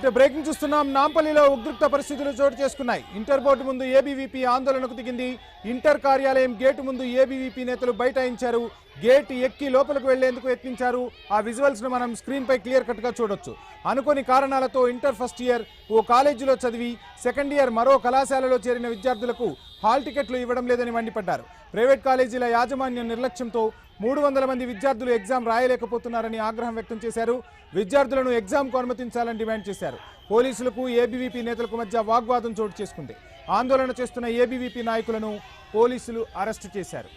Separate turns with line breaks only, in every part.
Right breaking చూస్తున్నాం. నాంపల్లిలో ఉద్రిక్త పరిస్థితులు చోటు చేసుకున్నాయి. ఇంటర్ బోర్డు ముందు ఏబీవీపీ ఆందోళనకు దిగింది. ఇంటర్ కార్యాలయం గేటు ముందు ఏబీవీపీ నేతలు బైఠాయించారు. గేట్ ఎక్కి లోపలికి వెళ్లేందుకు యత్నించారు. ఆ విజువల్స్ ను మనం స్క్రీన్ పై క్లియర్ కట్ గా చూడొచ్చు. అనుకోని కారణాలతో ఇంటర్ ఫస్ట్ ఇయర్ ఓ కాలేజీలో చదివి సెకండ్ ఇయర్ మరో కళాశాలలో చేరిన విద్యార్థులకు హాల్ టికెట్లు ఇవ్వడం లేదని మండిపడ్డారు. ప్రైవేట్ కాలేజీల యాజమాన్యం నిర్లక్ష్యంతో 300 మంది విద్యార్థులు ఎగ్జామ్ రాయలేకపోతున్నారని ఆగ్రహం వ్యక్తం చేశారు. విద్యార్థులను ఎగ్జామ్కు అనుమతించాలని డిమాండ్ చేశారు. పోలీసులకు ఏబీవీపీ నేతలకు మధ్య వాగ్వాదం చోటు చేసుకుంది. ఆందోళన చేస్తున్న ఏబీవీపీ నాయకులను పోలీసులు అరెస్టు చేశారు.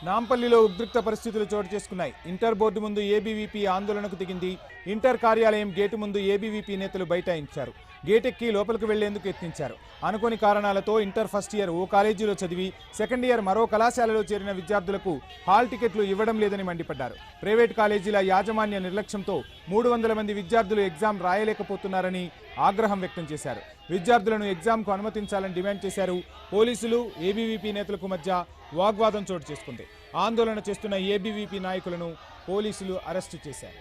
నాంపల్లిలో ఉద్రిక్త పరిస్థితులు చోటు చేసుకున్నాయి. ఇంటర్ బోర్డు ముందు ఏబీవీపీ ఆందోళనకు దిగింది. ఇంటర్ కార్యాలయం గేటు ముందు ఏబీవీపీ నేతలు బైఠాయించారు. గేట్ ఎక్కి లోపలికి వెళ్లేందుకు యత్నించారు. అనుకోని కారణాలతో ఇంటర్ ఫస్ట్ ఇయర్ ఓ కాలేజీలో చదివి సెకండ్ ఇయర్ మరో కళాశాలలో చేరిన విద్యార్థులకు హాల్ టికెట్లు ఇవ్వడం లేదని మండిపడ్డారు. ప్రైవేట్ కాలేజీల యాజమాన్య నిర్లక్ష్యంతో 300 మంది విద్యార్థులు ఎగ్జామ్ రాయలేకపోతున్నారని ఆగ్రహం వ్యక్తం చేశారు. విద్యార్థులను ఎగ్జామ్కు అనుమతించాలని డిమాండ్ చేశారు. పోలీసులు ఏబీవీపీ నేతలకు మధ్య వాగ్వాదం చోటు చేసుకుంది. ఆందోళన చేస్తున్న ఏబీవీపీ నాయకులను పోలీసులు అరెస్టు చేశారు.